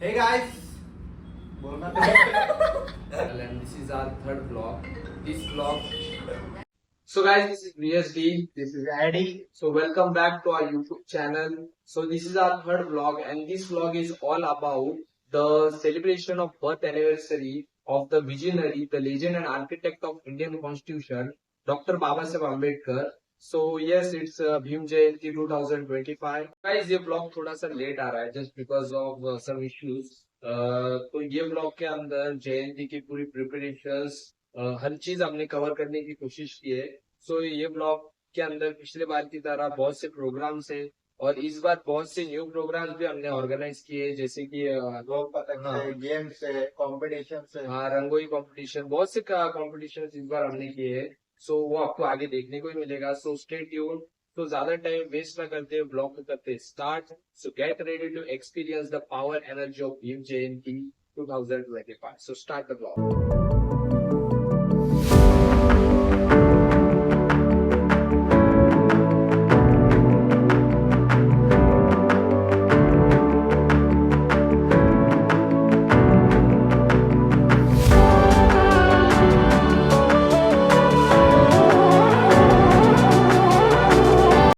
Hey guys, बोलना And this is our third vlog. This vlog. So guys, this is VSD. This is Addy. So welcome back to our YouTube channel. So this is our third vlog, and this vlog is all about the celebration of birth anniversary of the visionary, the legend and architect of Indian Constitution, Dr. Babasaheb Ambedkar. So yes, it's Bhim Jayanti 2025. Guys, ये vlog थोड़ा सा late आ रहा है just because of some issues. तो ये blog के अंदर जयंती की पूरी preparations हर चीज हमने कवर करने की कोशिश की है। सो ये ब्लॉग के अंदर पिछले बार की तरह बहुत से प्रोग्राम्स हैं और इस बार बहुत से न्यू प्रोग्राम्स भी हमने ऑर्गेनाइज किए, जैसे कि लोग पतंग हाँ। से, गेम से, कंपटीशन से। हाँ, रंगोली कंपटीशन, बहुत से कंपटीशन इस बार हमने किए हैं। सो वो आपको आगे देखने को ही मिलेगा। So stay tune. तो ज्यादा टाइम वेस्ट ना करते हुए ब्लॉग को करते start. So get ready to experience the power energy of Bhim Jayanti 2025. So start the blog.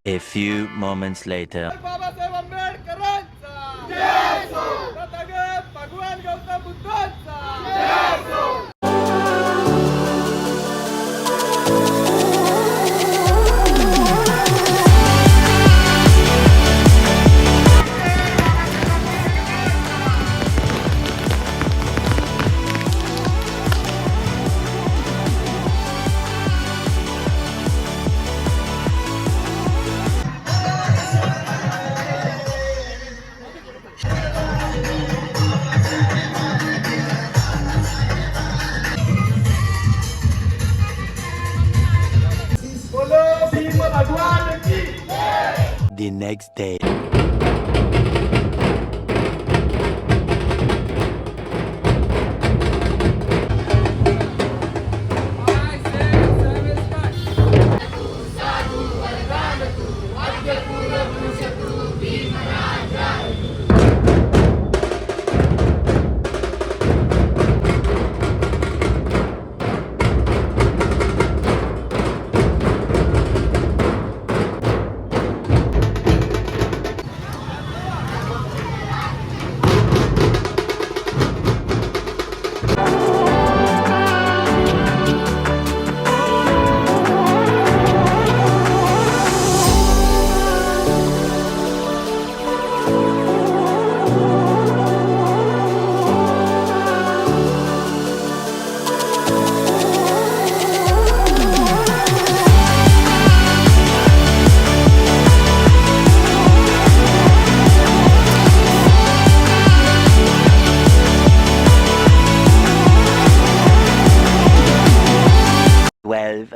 A few moments later. Babasaheb आंबेडकरांचा जय हो. तथागत भगवान गौतम बुद्धांचा जय हो. बोलो भीम भगवान की. The next day.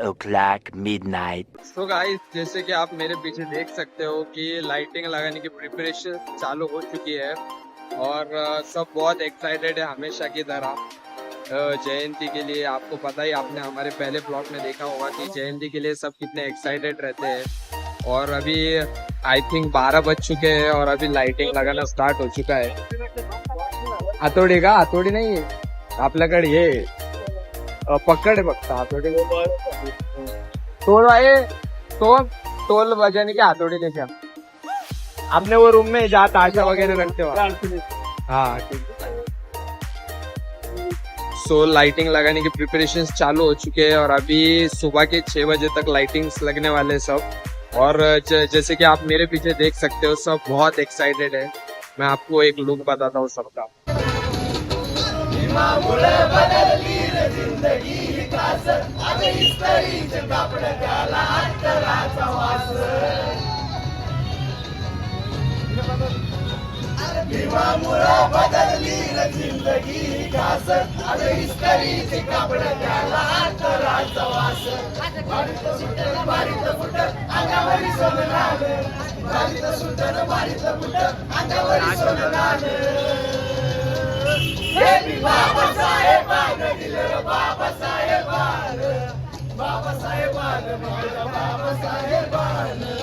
o'clock midnight. तो गाइस, जैसे कि आप मेरे पीछे देख सकते हो कि लाइटिंग लगाने की प्रिपरेशन चालू हो चुकी है और सब बहुत एक्साइटेड है हमेशा की तरह जयंती के लिए। आपको पता ही, आपने हमारे पहले ब्लॉग में देखा होगा कि जयंती के लिए सब कितने एक्साइटेड रहते हैं। और अभी आई थिंक 12 बज चुके हैं और अभी लाइटिंग लगाना स्टार्ट हो चुका है। हातोडी का हातोडी नाही आपल्याकडे, हे पकड आहे फक्त हातोडी। टोल आहे तो टोल बजाने की हाथोड़ी लेके आपने वो रूम में जहाँ ताशा वगैरह रखते हो। हाँ ठीक है। सो लाइटिंग लगाने की प्रिपरेशन चालू हो चुके हैं और अभी सुबह के 6 बजे तक लाइटिंग्स लगने वाले सब। और जैसे कि आप मेरे पीछे देख सकते हो, सब बहुत एक्साइटेड है। मैं आपको एक लुक बताता हूँ सबका। भीमामुळं बदलली रे जिंदगी खास. अरे इस्त्रीचे कापड त्याला अंतराचा वास. बारीत सुटन बारीत फुट अंगावरी सोनं आलं. बारीत सुटन बारीत फुट अंगावरी सोनं आलं. हे मी बाबासाहेबानं दिलं बाबासाहेबानं. बाबासाहेबानं दिलं बाबासाहेबानं.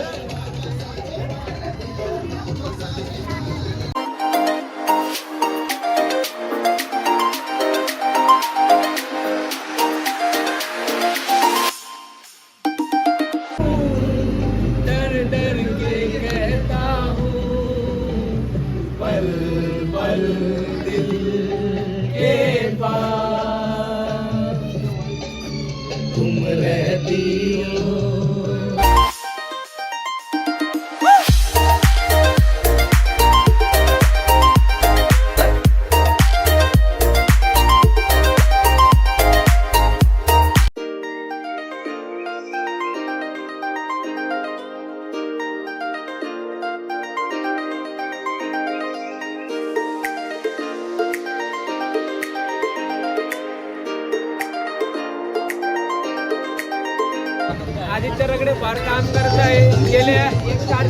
आदित्य रगडे फार काम करत आहे. गेल्या 4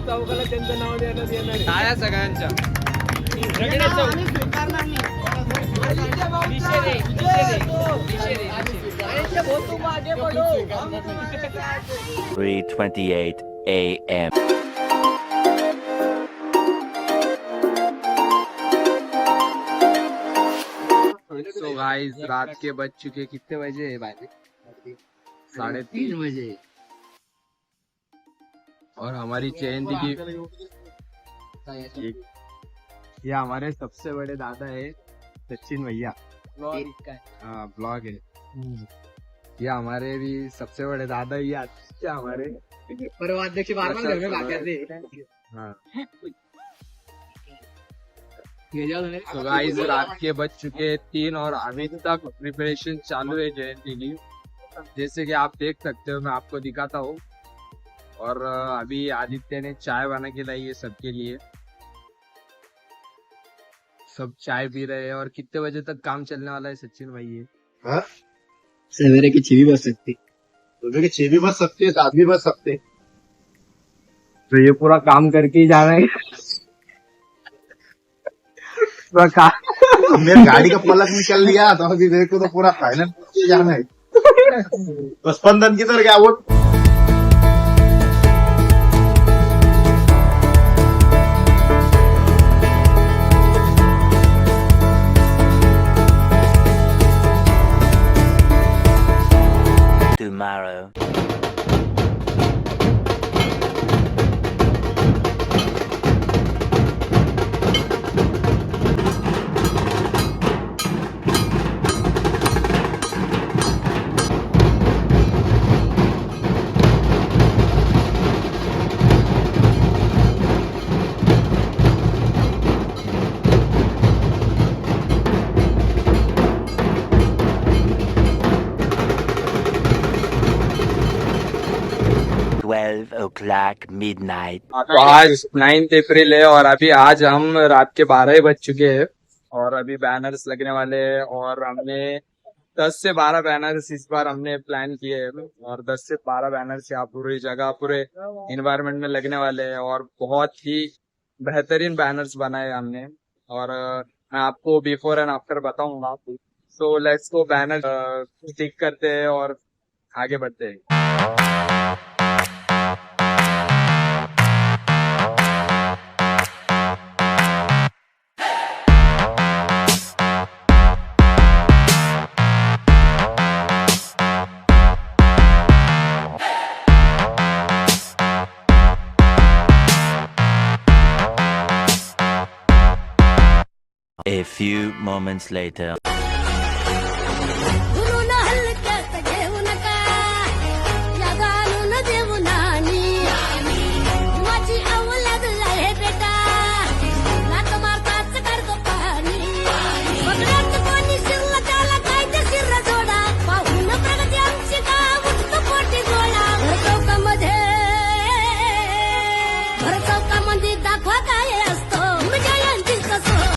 चौकाला त्यांचं नाव देण्यात येणार आहे. टाळ्या सगळ्यांच्या. रगडे चौक. 3:28 a.m. So guys, रात के बज चुके कितने बजे है भाई? 3:30 बजे. और हमारी जयंती की ये हमारे सबसे बड़े दादा है सचिन भैया. हाँ ब्लॉग है. ये हमारे भी सबसे बड़े दादा ही आते हमारे. हाँ. तो गाइस रात के बज चुके 3 और अभी तक प्रिपरेशन चालू है जयंती की. जैसे कि आप देख सकते हो, मैं आपको दिखाता हूँ. और अभी आदित्य ने चाय बना के लाई है सबके लिए. सब चाय पी रहे हैं. और कितने बजे तक काम चलने वाला है सचिन भाई? ये सवेरे की 6 भी बज सकती, सुबह की 6 भी बज सकती है, 7 भी बज सकते. तो ये पूरा काम करके ही जाना है. पूरा काम. मेरी गाड़ी का पलक निकल लिया तो अभी मेरे को तो पूरा फाइनल जाना है. तो स्पंदन किधर गया वो? Tomorrow. O'clock midnight. तो आज 9 अप्रैल है और अभी आज हम रात के 12 बज चुके हैं. और अभी बैनर्स लगने वाले हैं. और हमने 10 से 12 बैनर्स इस बार हमने प्लान किए हैं. और 10 से 12 बैनर्स यहाँ पूरी जगह पूरे इन्वायरमेंट में लगने वाले हैं. और बहुत ही बेहतरीन बैनर्स बनाए हमने. और मैं आपको बिफोर एंड आफ्टर बताऊंगा. So let's go banner stick करते हैं और आगे बढ़ते हैं. A few moments later.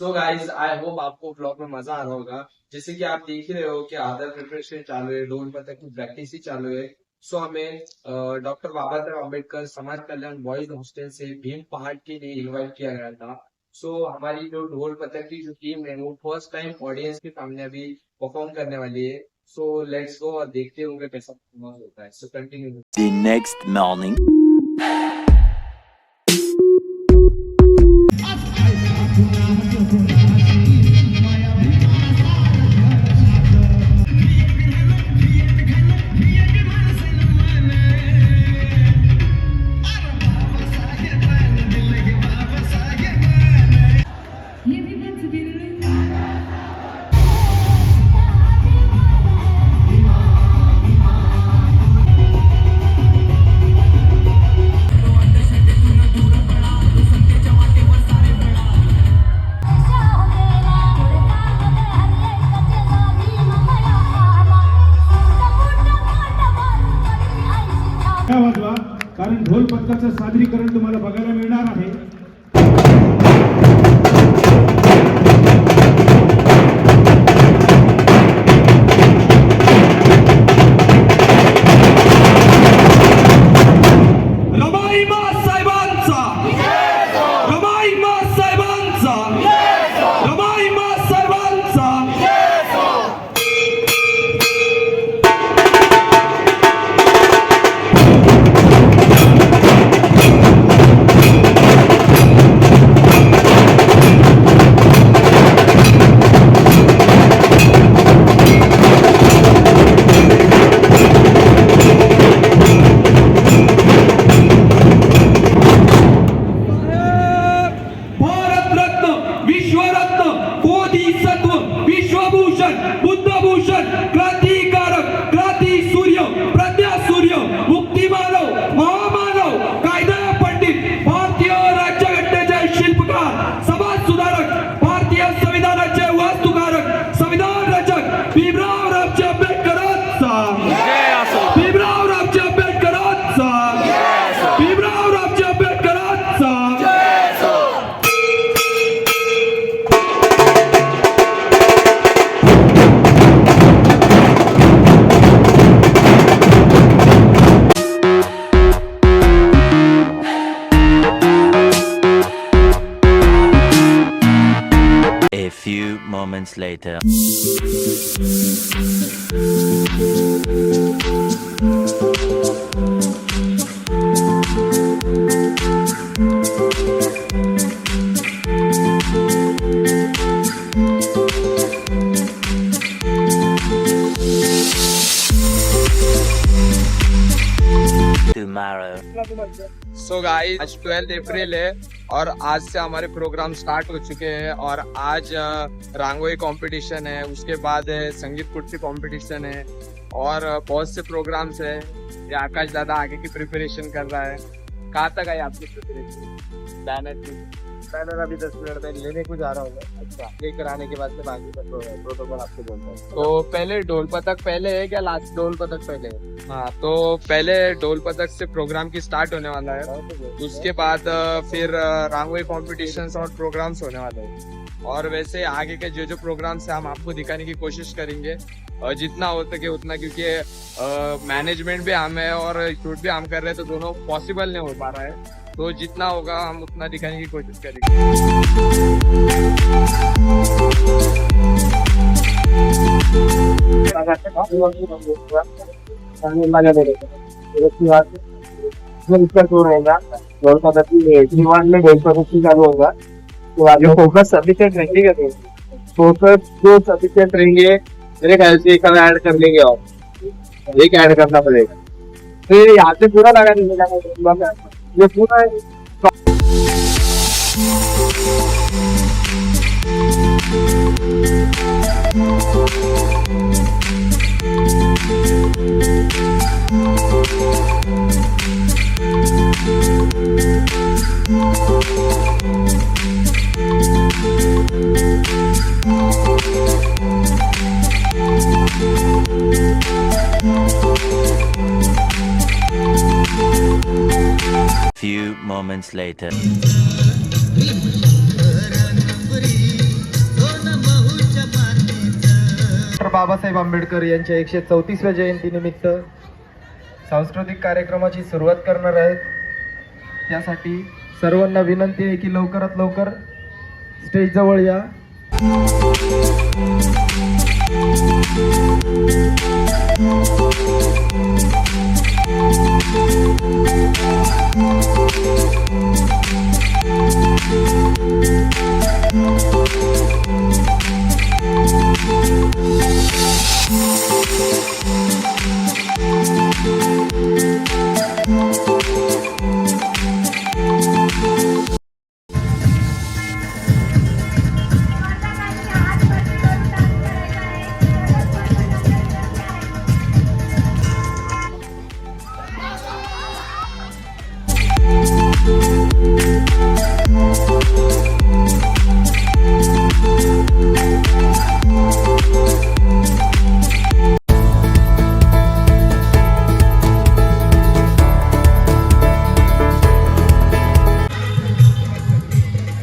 तो गाइस आई होप आपको ब्लॉग में मजा आ रहा होगा. जैसे कि आप देख रहे हो कि आदर प्रिपरेशन चालू है, ढोल पथक की प्रैक्टिस ही चालू है. सो हमें डॉक्टर बाबा साहेब अम्बेडकर समाज कल्याण बॉयज हॉस्टल से भीम पहाड़ के लिए इनवाइट किया गया था. सो हमारी जो ढोल पथक की जो टीम है वो फर्स्ट टाइम ऑडियंस के सामने अभी परफॉर्म करने वाली है. सो लेट्स गो और देखते हैं उनका कैसा परफॉर्मेंस होता है. So continue. The next morning. समाज सुधारक, भारतीय संविधानाचे वास्तुकारक, संविधान रचक भीमराव रामजी आंबेडकरांचा, भीमराव रामजी आंबेडकरांचा, भीमराव रामजी आंबेडकरांचा. A few moments later. Tomorrow. So guys आज 12 अप्रैल है और आज से हमारे प्रोग्राम स्टार्ट हो चुके हैं और आज रंगोली कंपटीशन है, उसके बाद है संगीत कुर्सी कंपटीशन है और बहुत से प्रोग्राम्स है. ये आकाश दादा आगे की प्रिपरेशन कर रहा है. कहाँ तक आई आपकी प्रिपरेशन? बैनर अभी 10 मिनट में लेने को जा रहा हूँ. अच्छा, लेकर आने के बाद से बाकी का प्रोटोकॉल आपको बोलता हूँ. तो पहले ढोल पथक पहले है क्या लास्ट ढोल पथक पहले है? हाँ, तो पहले ढोल पथक से प्रोग्राम की स्टार्ट होने वाला है. उसके बाद फिर रंगोली कॉम्पिटिशन्स और प्रोग्राम्स होने वाले हैं और वैसे आगे के जो प्रोग्राम्स है हम आपको दिखाने की कोशिश करेंगे और जितना हो सके उतना, क्योंकि मैनेजमेंट भी हम है और शूट भी हम कर रहे हैं तो दोनों पॉसिबल नहीं हो पा रहा है. तो जितना होगा हम उतना दिखाने की कोशिश चालू होगा. तो आगे फोकस सफिशिएंट रहेंगे, फोकस जो सफिशिएंट रहेंगे मेरे ख्याल से एक ऐड कर लेंगे और एक ऐड करना पड़ेगा. तो यहाँ से पूरा लगा दीजिएगा, ये पूरा Few moments later. Doctor Babasaheb Ambedkar यांच्या 134व्या जयंतीनिमित्त सांस्कृतिक कार्यक्रमाची सुरुवात करणार आहेत. त्यासाठी सर्वांना विनंती आहे की लवकरात लवकर स्टेज जवळ या.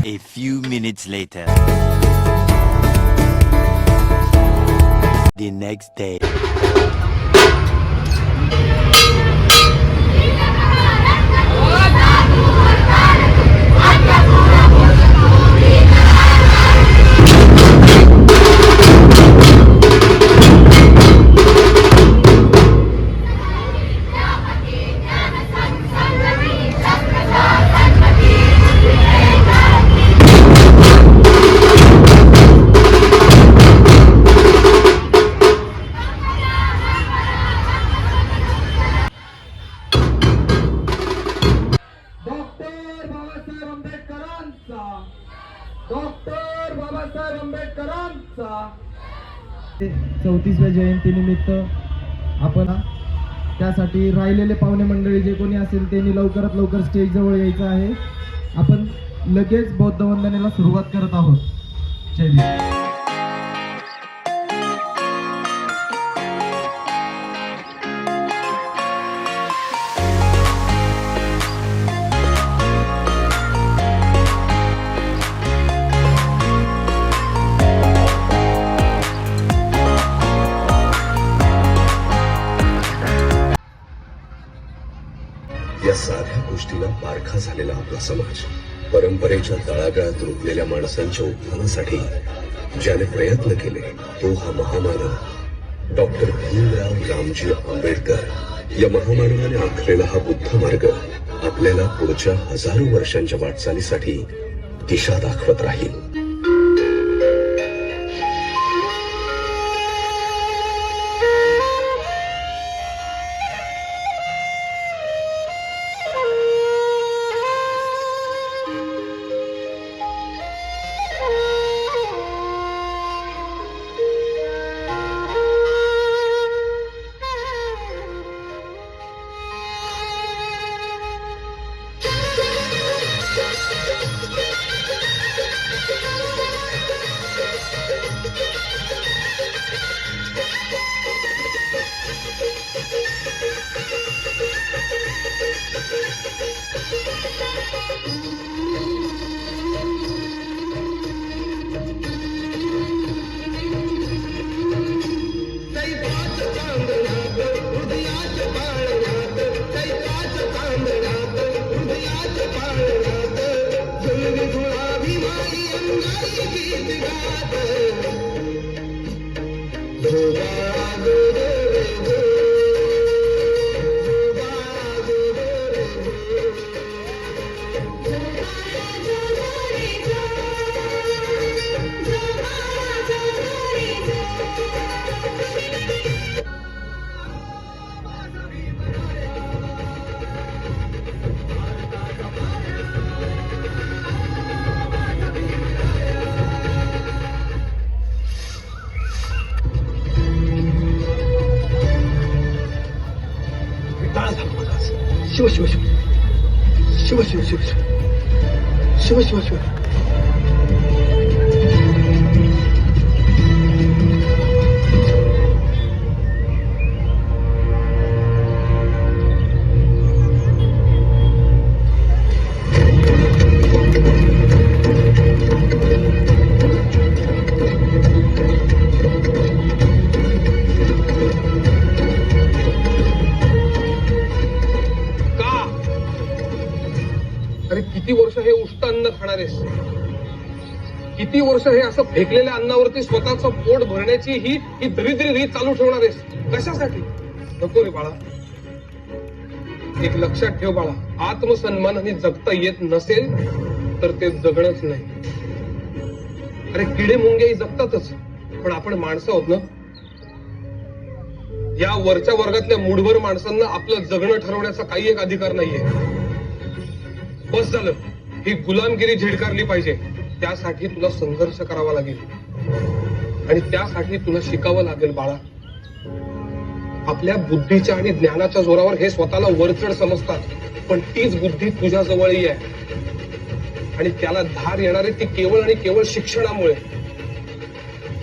A few minutes later. The next day. Doctor Babasaheb आंबेडकरांचा 34व्या जयंतीनिमित्त आपण त्यासाठी राहिलेले पाहुणे मंडळी जे कोणी असेल त्यांनी लवकरात लवकर स्टेज जवळ यायचं आहे. आपण लगेच बौद्ध वंदनेला सुरुवात करत आहोत. जय भीम. या साध्या गोष्टीला पारखा झालेला आपला समाज, परंपरेच्या तळागाळात रुजलेल्या माणसांच्या उत्थानासाठी ज्याने प्रयत्न केले तो हा महामानव डॉक्टर भीमराव रामजी आंबेडकर. या महामानवाने आखलेला हा बुद्ध मार्ग आपल्याला पुढच्या हजारो वर्षांच्या वाटचालीसाठी दिशा दाखवत राहील. शिव शिव शिव शिव शिव शिव शिव शिव शिव. अरे किती वर्ष हे उष्ट अन्न खाणार आहेस? किती वर्ष हे असं फेकलेल्या अन्नावरती स्वतःचं पोट भरण्याची ही दरिद्री रीत चालू ठेवणार आहेस? कशासाठी? नको रे बाळा. एक लक्षात ठेव बाळा, आत्मसन्मानाने जगता येत नसेल तर ते जगणंच नाही. अरे किडे मुंग्याही जगतातच, पण आपण माणसं आहोत ना. या वरच्या वर्गातल्या मूढभर माणसांना आपलं जगणं ठरवण्याचा काही एक अधिकार नाहीये. बस झालं. ही गुलामगिरी झिडकारली पाहिजे. त्यासाठी तुला संघर्ष करावा लागेल आणि त्यासाठी तुला शिकावं लागेल बाळा. आपल्या बुद्धीच्या आणि ज्ञानाच्या जोरावर हे स्वतःला वरचढ समजतात, पण तीच बुद्धी तुझ्या जवळही आहे आणि त्याला धार येणारे ती केवळ आणि केवळ शिक्षणामुळे.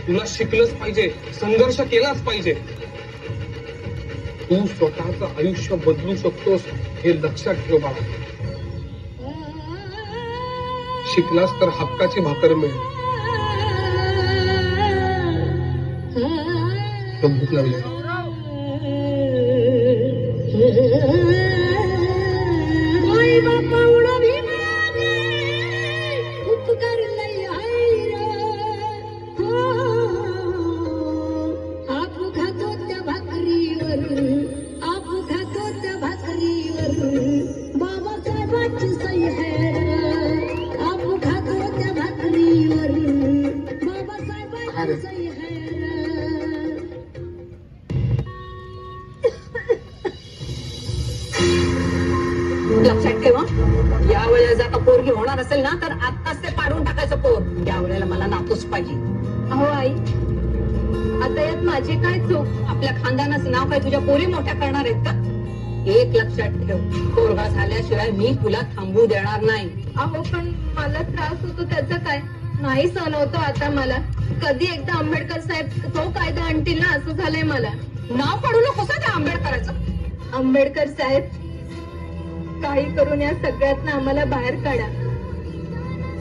तुला शिकलंच पाहिजे, संघर्ष केलाच पाहिजे. तू स्वतःचं आयुष्य बदलू शकतोस हे लक्षात ठेव बाळा. शिकलास तर हक्काची भाकर मिळेल. भूक लागली. लक्षात ठेवा, या वेळेला जर का पोरगी होणार असेल ना तर आत्ताच ते पाडून टाकायचं पोर. या वेळेला मला नातूच पाहिजे. अहो आई, आता यात माझी काय चूक? आपल्या खानदानाचं नाव काय तुझ्या पोरी मोठ्या करणार आहेत का? एक लक्षात ठेव, पोरगा झाल्याशिवाय मी तुला थांबू देणार नाही. अहो पण मला त्रास होतो त्याचं काय? नाही सहन होतो आता मला. कधी एकदा आंबेडकर साहेब तो कायदा आणतील ना असं झालंय मला. नाव पडू नकोस त्या आंबेडकराचं. आंबेडकर साहेब काही करून या सगळ्यातनं आम्हाला बाहेर काढा.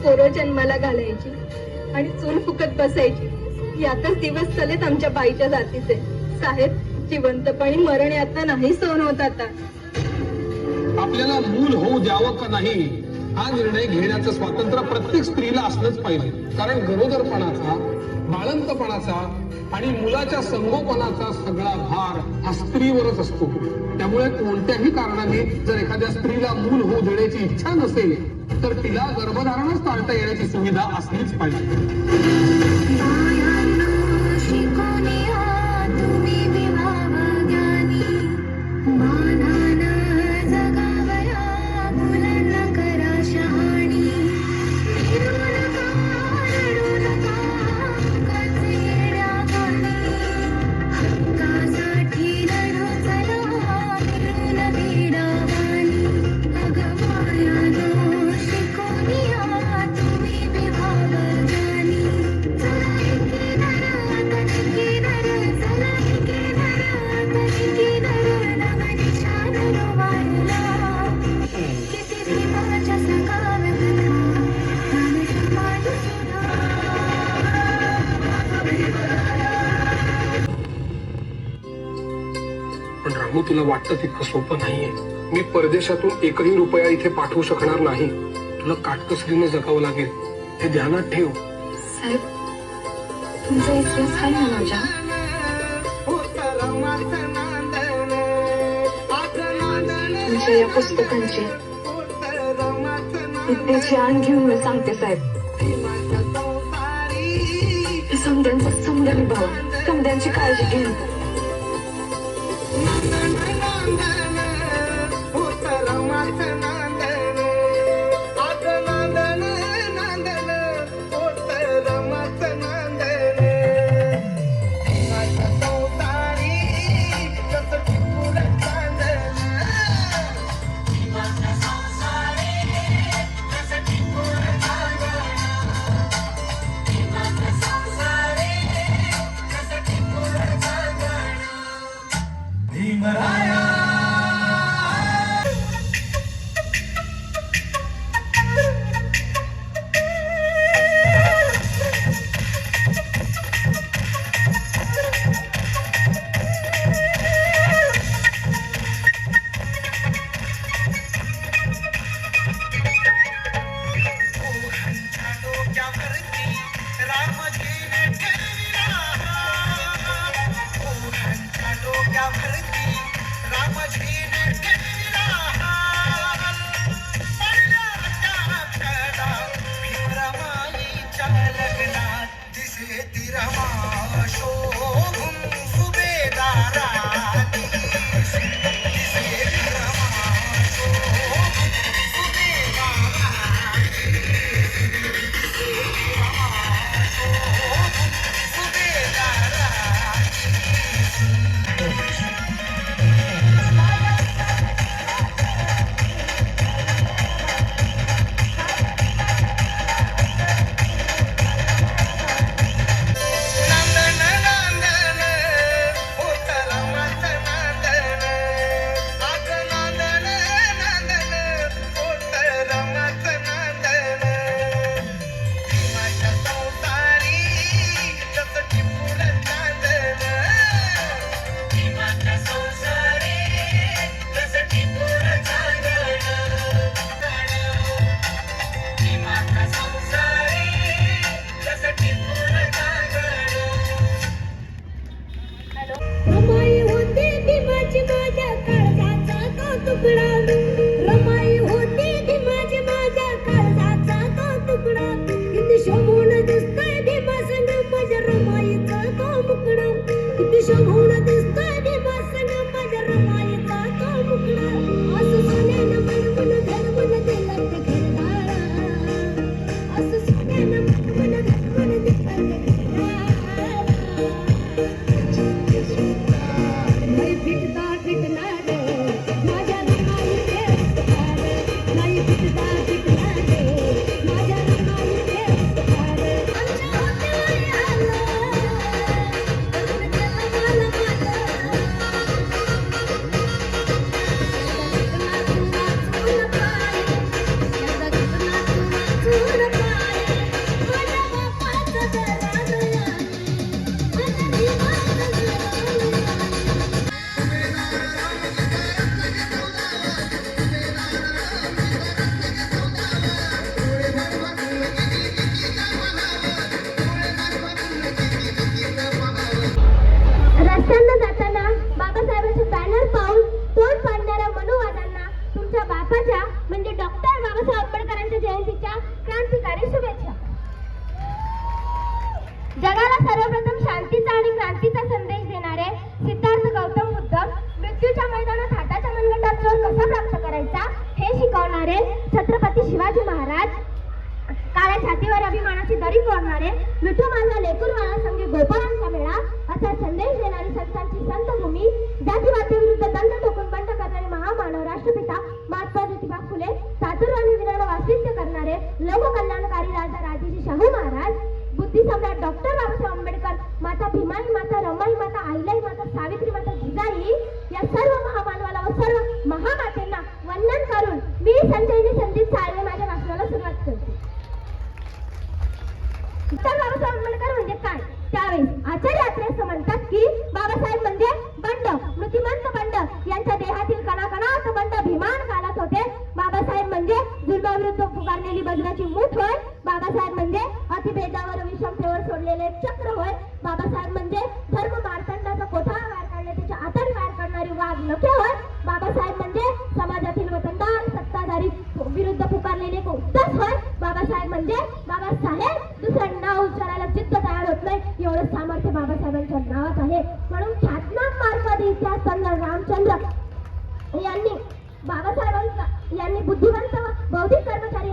पोरं जन्माला घालायची आणि चूल फुकत बसायची यातच दिवस चालेत आमच्या बाईच्या जातीचे. साहेब जिवंतपणी मरण यातना नाही सहन होत आता. आपल्याला मूल होऊ द्यावं का नाही हा निर्णय घेण्याचं स्वातंत्र्य प्रत्येक स्त्रीला असलंच पाहिजे. कारण गरोदरपणाचा, बाळंतपणाचा आणि मुलाच्या संगोपनाचा सगळा भार हा स्त्रीवरच असतो. त्यामुळे कोणत्याही कारणाने जर एखाद्या स्त्रीला मूल होऊ देण्याची इच्छा नसेल तर तिला गर्भधारणच टाळता येण्याची सुविधा असलीच पाहिजे. पण रामू तुला वाटतं तितकं सोपं नाहीये. मी परदेशातून एकही रुपया इथे पाठवू शकणार नाही. तुला काटकसरीने जगावं लागेल हे ध्यानात ठेव. साहेब तुमचा विश्वास आहे ना माझ्या? तुमच्या या पुस्तकांची विद्येची आण घेऊन मी सांगते साहेब. समद्यांचा समद्या विभावा, समद्यांची काळजी घेऊन. घरी फोडणारे मिठू माझा लेकूर वाळा संगे गोपाळांचा मेळा असा संदेश देणारी संतांची संतभूमी, जातीवादाविरुद्ध दंड ठोकून बंड करणारे महामानव राष्ट्रपिता महात्मा ज्योतिबा फुले, चातुर्वर्णी विधान वास्तव्य करणारे लोककल्याणकारी राजा राजेजी शाहू महाराज, बुद्धी सम्राट डॉक्टर बाबासाहेब आंबेडकर, माता भीमाई, माता रमाई, माता आईलाई, माता सावित्री, माता जिजाई या सर्व महामानवाला व सर्व महामातेंना वंदन करून मी संजयनी संदीप साळवे माझ्या भाषणाला सुरुवात करते. डॉक्टर बाबासाहेब आंबेडकर म्हणजे काय? त्यावेळेस आचार्य अत्रे असं म्हणतात की बाबासाहेब म्हणजे बंड, मृतिमंत बंड, यांच्या देहातील कणाकणात बंड भीमान घालत होते. बाबासाहेब म्हणजे जुलमाविरुद्ध पुकारलेली वज्राची मूठ होय. बाबासाहेब म्हणजे अतिभेदावर विषमतेवर सोडलेले चक्र होय. बाबासाहेब म्हणजे धर्म मार्तंडाचा कोठार बाहेर काढले त्याच्या आतडी बाहेर काढणारी वाघ नखे होय. बाबासाहेब म्हणजे समाजातील वतनदार सत्ताधारी विरुद्ध पुकारलेले उद्धस होय. बाबासाहेब म्हणजे बाबासाहेब दुसरं नाव उच्चारायला जिद्द तयार होत नाही एवढं सामर्थ्य बाबासाहेबांच्या नावात आहे. म्हणून ख्यातनाम मार्क्सवादी इतिहासतज्ञ रामचंद्र यांनी बुद्धिवंत व बौद्धिक कर्मचारी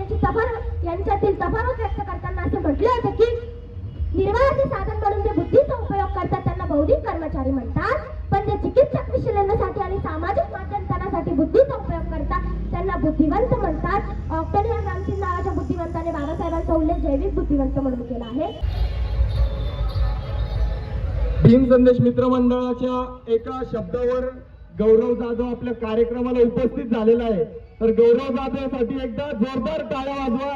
यांच्यातील तफावत व्यक्त करताना असं म्हटले होते की निर्वाहाचे साधन म्हणून जे बुद्धीचा उपयोग करतात त्यांना बौद्धिक कर्मचारी म्हणतात, पण जे चिकित्सक विश्लेषणासाठी आणि सामाजिक माध्यमांसाठी बुद्धीचा उपयोग करतात त्यांना बुद्धिवंत म्हणतात. ऑक्टेवियन रामसिंग नावाच्या बुद्धिवंताने बाबासाहेबांचा उल्लेख जैविक बुद्धिवंत म्हणून केला आहे. भीम संदेश मित्रमंडळाच्या एका शब्दावर गौरव जाधव आपल्या कार्यक्रमाला उपस्थित झालेला आहे. तर गौरव जाधवसाठी एकदा जोरदार टाळ्या वाजवा.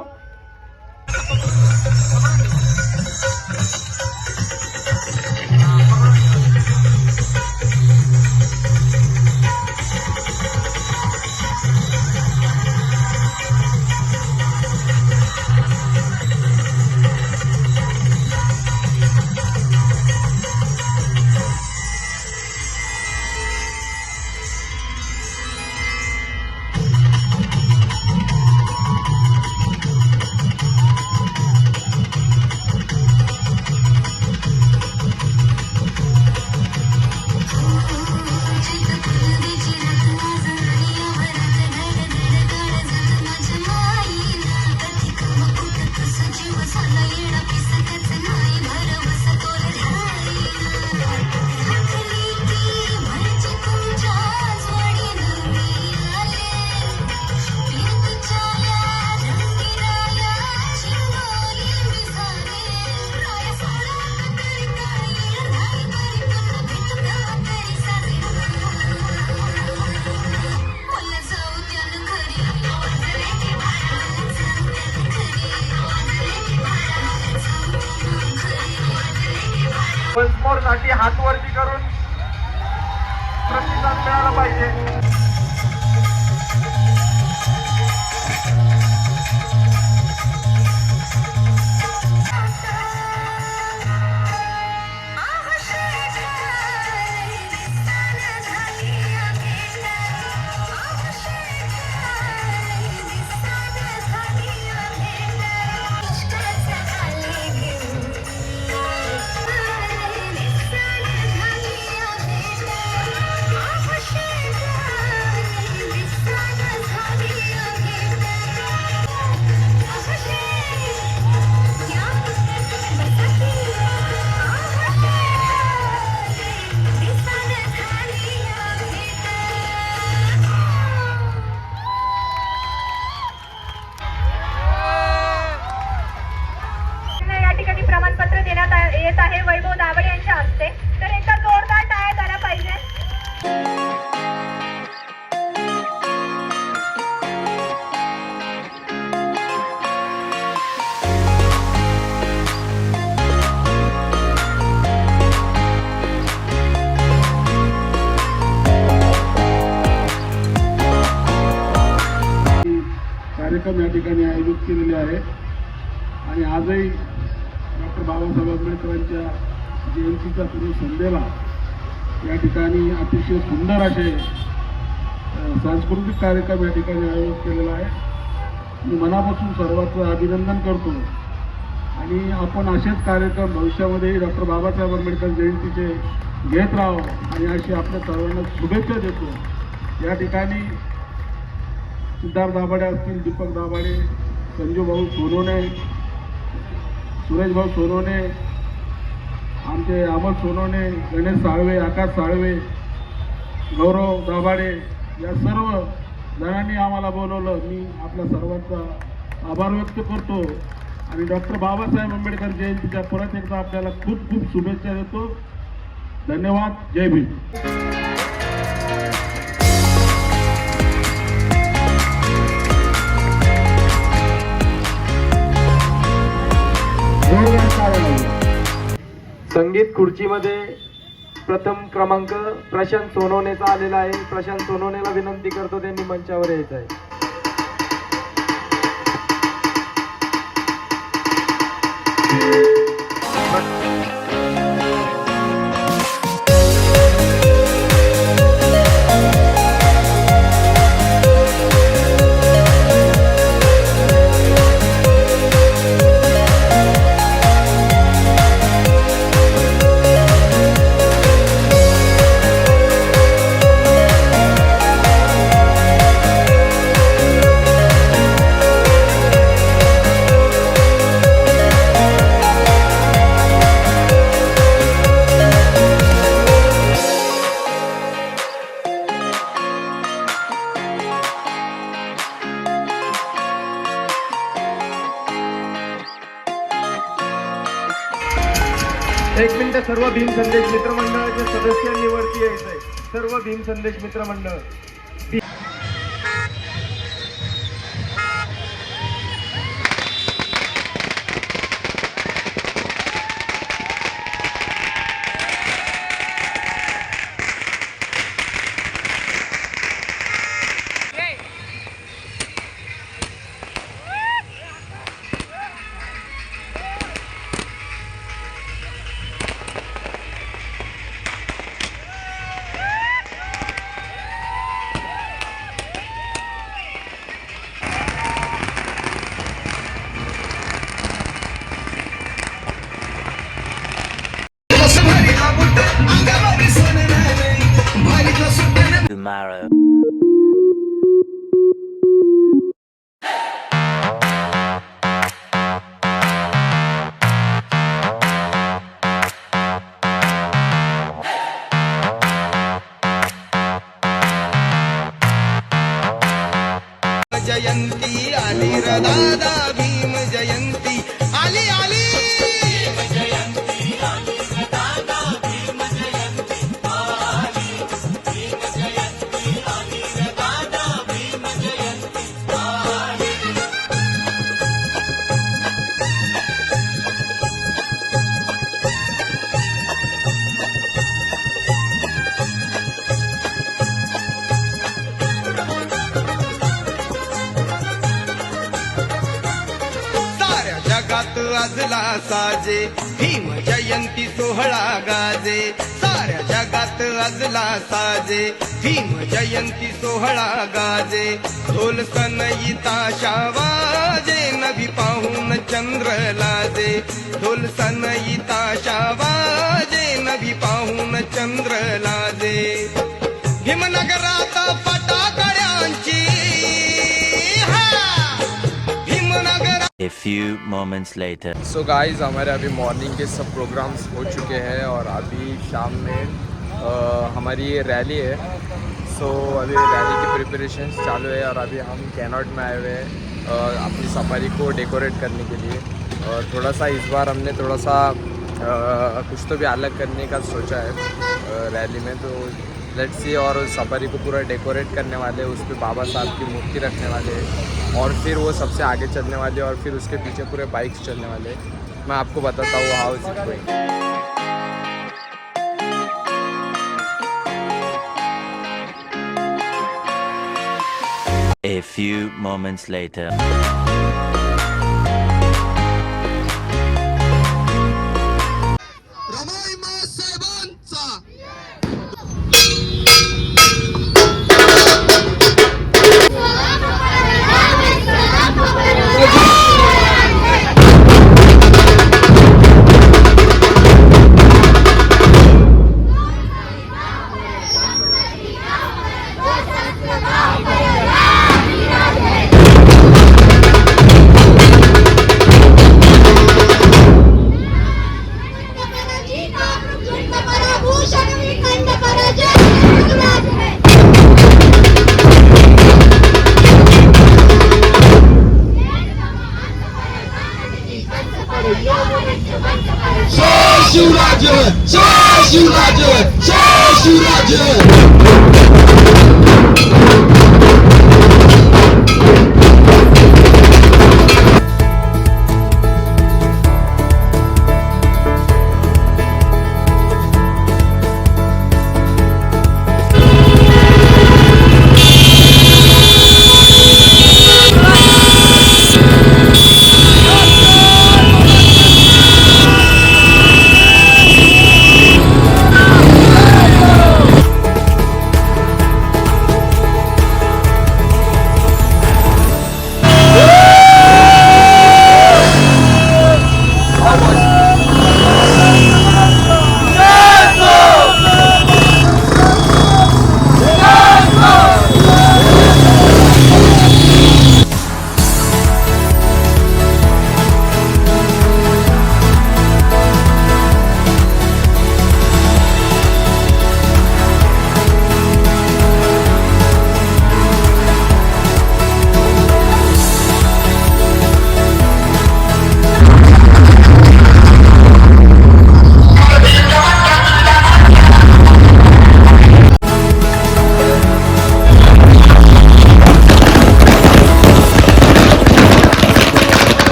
साठी हात वरती करून प्रतिसाद मिळाला पाहिजे. प्रमाणपत्र देण्यात येत आहे वैभव दाभडे यांच्या हस्ते. तर एकदा जोरदार टाळ्या झाल्या पाहिजे. कार्यक्रम या ठिकाणी आयोजित केलेले आहे आणि आजही डॉक्टर बाबासाहेब आंबेडकरांच्या जयंतीच्या पूर्वसंध्येला या ठिकाणी अतिशय सुंदर असे सांस्कृतिक कार्यक्रम या ठिकाणी आयोजित केलेला आहे. मी मनापासून सर्वांचं अभिनंदन करतो आणि आपण असेच कार्यक्रम भविष्यामध्ये डॉक्टर बाबासाहेब आंबेडकर जयंतीचे घेत राहावं आणि अशी आपल्या सर्वांना शुभेच्छा देतो. या ठिकाणी सिद्धार्थ दाभाडे असतील, दीपक दाभाडे, संजू भाऊ सोनवणे, सुरेशभाऊ सोनवणे, आमचे अमोल सोनवणे, गणेश साळवे, आकाश साळवे, गौरव दाभाडे या सर्व जणांनी आम्हाला बोलवलं. मी आपल्या सर्वांचा आभार व्यक्त करतो आणि डॉक्टर बाबासाहेब आंबेडकर जयंतीच्या परत एकदा आपल्याला खूप खूप शुभेच्छा देतो. धन्यवाद. जय भीम. संगीत खुर्चीमध्ये प्रथम क्रमांक प्रशांत सोनवणेचा आलेला आहे. प्रशांत सोनवणेला विनंती करतो त्यांनी मंचावर यायचं आहे. एक मिनिट, सर्व भीम संदेश मित्रमंडळाचे सदस्यांनी वरती यायचं आहे. सर्व भीम संदेश मित्रमंडळ. Tomorrow. जयंती आली र दादा, भीम जयंती आली आली. भीम जयंती आली र दादा, भीम जयंती आली. भीम जयंती आली र दादा, भीम जयंती आली. जगात वाजला साजे, भीम जयंती सोहळा गाजे. साऱ्या जगात वाजला साजे, भीम जयंती सोहळा गाजे. ढोल सनईता शावाजे, नभी पाहून चंद्र लाजे. ढोल सनईता शावाजे, नभी पाहून चंद्र लाजे. भीमनगरात फटाकड्यांची A few moments later. So guys, हमारे अभी मॉर्निंग के सब प्रोग्राम्स हो चुके हैं और अभी शाम में हमारी ये रैली है. सो अभी रैली की प्रिपरेशंस चालू है और अभी हम कैनॉट में आए हुए हैं अपनी सफारी को डेकोरेट करने के लिए. और थोड़ा सा इस बार हमने थोड़ा सा कुछ तो भी अलग करने का सोचा है रैली में. तो लेट्स सी. और सफारी को पूरा डेकोरेट करने वाले, उस पर बाबा साहब की मूर्ति रखने वाले और फिर वो सबसे आगे चलने वाले और फिर उसके पीछे पूरे बाइक्स चलने वाले. मैं आपको बताता हूँ how is it going. A few moments later.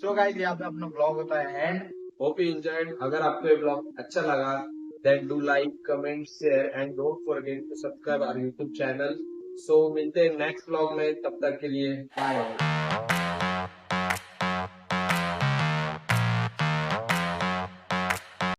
So guys यहाँ पे अपना ब्लॉग होता है एंड होप यू एंजॉयड। अगर आपको ये ब्लॉग अच्छा लगा then do like comment share and don't forget to subscribe our YouTube channel. So मिलते हैं नेक्स्ट ब्लॉग में, तब तक के लिए बाय।